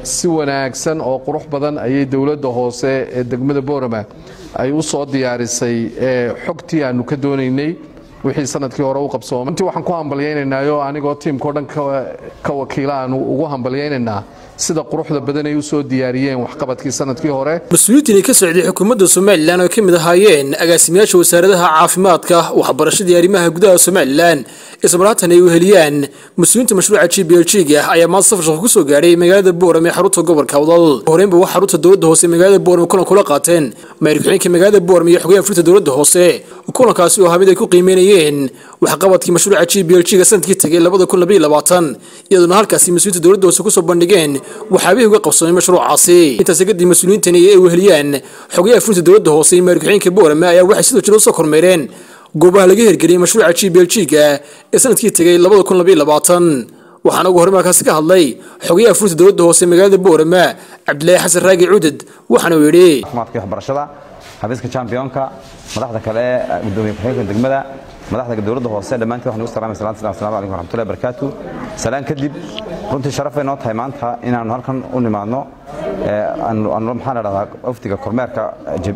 si wanaagsan oo qurux badan ayay dawladda hoose ee degmada Boorama ay u soo diyaarisay xogtii aanu ka doonaynay wixii sanadkii hore u qabsoomay intii waxaan ku hambalyeynaynayo anigoo tiimka dhan ka wakiilaan ugu hambalyeynayna sida quruxda badan ay u soo diyaariyeen waxqabadkii sanadkii hore mas'uuliyiinta ka socday xukuumadda Soomaaliland oo kamid ahaayeen agaasimayaasha wasaaradaha caafimaadka waxbarashada iyo arrimaha gudaha Soomaaliland ismaratan ay u heliyaan mas'uuliyiinta mashruuca GPLG-ga ayaa maanta safar shaqo ku soo gaaray magaalada Boorama ee xarunta gobolka Awdal horeenba wax xarunta dawladda hoose magaalada Boorama kula qaateen maayirka magaalada Boorama iyo xogayaha fulinta dawladda hoose kulankaasi oo habid ay ku qiimeynayeen waxqabadkii mashruuca GPLG-ga sanadkii tagay 2022 iyadoo halkaasi mas'uuliyiinta dawladda hoose ku soo bandhigeen waxaabay uga qabsoomay mashruucaasi intaas kadib mas'uuliyiintani ay u heliyaan xogayaha fulinta dawladda hoose iyo maayirka Boorama ayaa waxay sidoo kale soo kormeereen goobaha laga hirgeliyay mashruuca GPLG-ga ee sanadkii tagay 2022 waxaana ugu hormarkaasi ka hadlay xogayaha fulinta dawladda hoose magaalada Boorama Cabdilaahi Xasan Raagi Cudud waxaana uu yiri caafimaadka waxbarashada xafiiska championka madaxda kale gudoomiye ku-xigeenka degmada madaxda dawladda hoose dhamaantii waxaan ugu salaamay salaamu alaykum warahmatullahi wabarakatuh salaan kadib runtii sharaf ay noo tahay maanta inaan halkan u nimaadno aan maxaan radaa waftiga kormeerka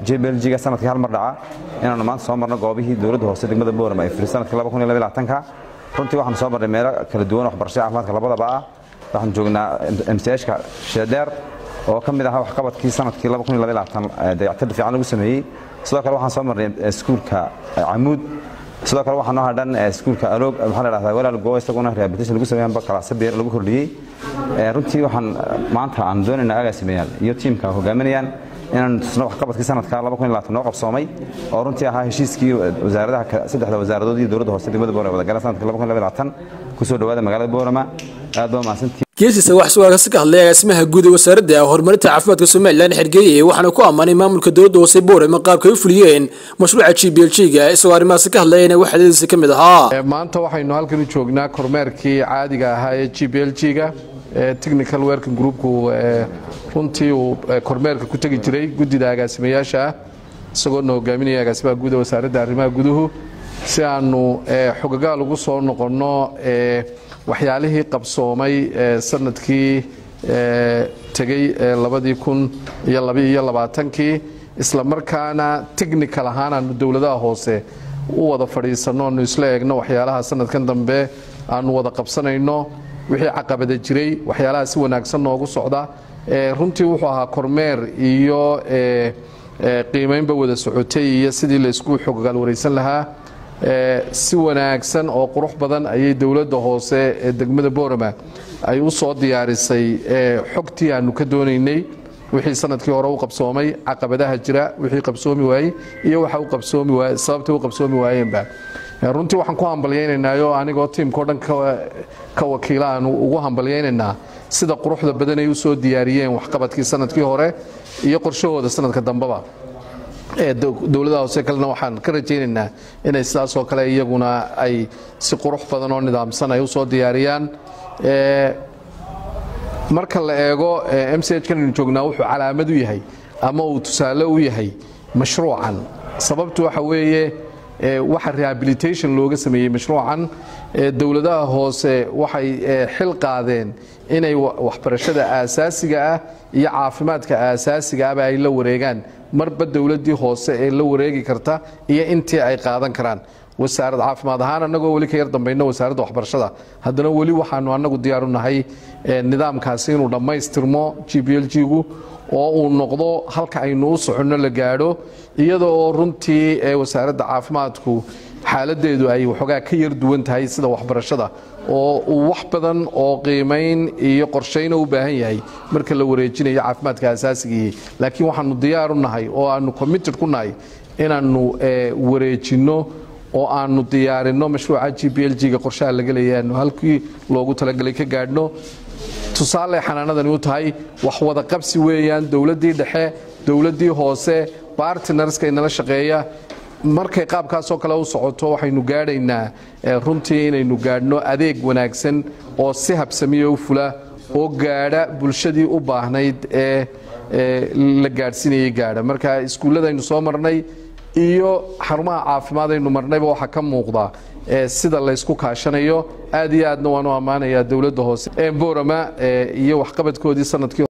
GPLG-ga sanadkii hal mar dhaca inaan maanta soo marno goobihii dawladda hoose degmada Boorama ee sanadkii 2022 runtii waxaan soo marnay meelo kala duwan waxbarashada caafimaadka labadaba waxaan joognaa MCH-ka Sheedeer oo kamid ah waxqabadkii sanadkii 2022 dayactir fiican lagu sameeyay sidoo kale waxaan soo marnay iskuulka Amuud sidoo kale waxaan noo hadhan iskuulka Aloog maxaa la radaa walaal gooy isaguna rehabilitation lagu sameeyay kalaas beer lagu kordhiyay runtii waxaan maanta aan doonaynaa agaasimayaal iyo tiimka hogaaminayaan inaan tusno waxqabadkii sanadka 2022 noo qabsoomay oo runtii ahaa heshiiskii wasaaradaha saddexda wasaaradood iyo dawladda hoose degmada Boorama wada galaan sanadka 2022 ku soo dhawaada magaalada Boorama aad baa maasantii geesiisa wax su'aal ka hadlay agaasimaha guud ee wasaaradda horumarinta caafimaadka Soomaaliland xirgeeyay waxaana ku amaanay maamulka dawladda hoose Boorama qaabka ay u fuliyeen mashruuca GPLG-ga isagoo arrimahaas ka hadlayna waxaadiisa kamid ahaa maanta waxaynu halkan u joognaa kormeerkii caadiga ahaa ee GPLG-ga technical working groupku runtii uu kormeerka ku tagi jiray gudida agaasimayaasha isagoo hogaaminaya agaasimaha guud ee wasaaradda arrimaha guduhu si aanu xogagaal ugu soo noqono waxyaalihii qabsoomay sanadkii tagay 2022 isla markaana technical ahaan aanu dawladaha hoose u wada fadhiisano aanu isla eegno waxyaalaha sanadkan dambe aanu wada qabsanayno wixii caqabada jiray waxyaalaha si wanaagsan noogu socda runtii wuxuu ahaa kormeer iyo qiimeynba wada socotay iyo sidii la isku xogagaal wareysan lahaa si wanaagsan oo qurux badan ayay dawladda hoose ee degmada Boorama ay u soo diyaarisay xogtii aanu ka doonaynay wixii sanadkii hore u qabsoomay caqabadaha jira wixii qabsoomi waayay iyo waxa uu qabsoomi waayay sababta uu qabsoomi waayeenba runtii waxaan ku hambalyeynaynayo anigoo tiimka dhan ka wakiilaan ugu hambalyeynayna sida quruxda badan ay u soo diyaariyeen waxqabadkii sanadkii hore iyo qorshahooda sanadka dambaba dawladda hoose kalena waxaan ka rajaynaynaa inay sidaas oo kale iyaguna ay si qurux badan oo nidaamsan ay u soo diyaariyaan marka la eego MCH-kan inuu joognaa wuxuu calaamad u yahay ama uu tusaale u yahay mashruucan sababtu waxa weeye waxa rehabilitation looga sameeyay mashruucan dawladaha hoose waxay xil qaadeen inay waxbarashada aasaasiga ah iyo caafimaadka aasaasiga ah ay la wareegaan marba dawladii hoose ee la wareegi karta iyo intii ay qaadan karaan wasaaradda caafimaad ahaan anagoo wali ka yar dambayna wasaaradda waxbarashada haddana wali waxaanu anagu diyaar u nahay nidaamkaasi inuu dhammaystirmo GPLG-gu oo uu noqdo halka aynu u soconno la gaadho iyadoo runtii wasaaradda caafimaadku xaaladeedu ay waxoogaa ka yar duwan tahay sida waxbarashada oo uu wax badan oo qiimeyn iyo qorsheyn u baahan yahay marka la wareejinayo caafimaadka asaasiga laakiin waxaanu diyaar u nahay oo aanu committed ku nahay inaanu wareejino oo aanu diyaarino mashruuca GPLG-ga qorshaha laga leeyahay halkii loogu talagalay ka gaadhno tusaale xanaanadani u tahay wax wada qabsi weeyaan dawladii dhexe dawladii hoose partnerska inala shaqeeya markay qaabkaas oo kale u socoto waxaynu gaadhaynaa runtii inaynu gaadhno adeeg wanaagsan oo si habsamiyo u fula oo gaadha bulshadii u baahnayd ee la gaadhsiinayay gaadha marka iskuuladaynu soo marnay iyo xarumaha caafimaad aynu marnayba waxa ka muuqda sida la isku kaashanayo aad iyo aadna waan u amaanayaa dawladda hoose ee Boorama iyo waxqabadkoodii sanadkii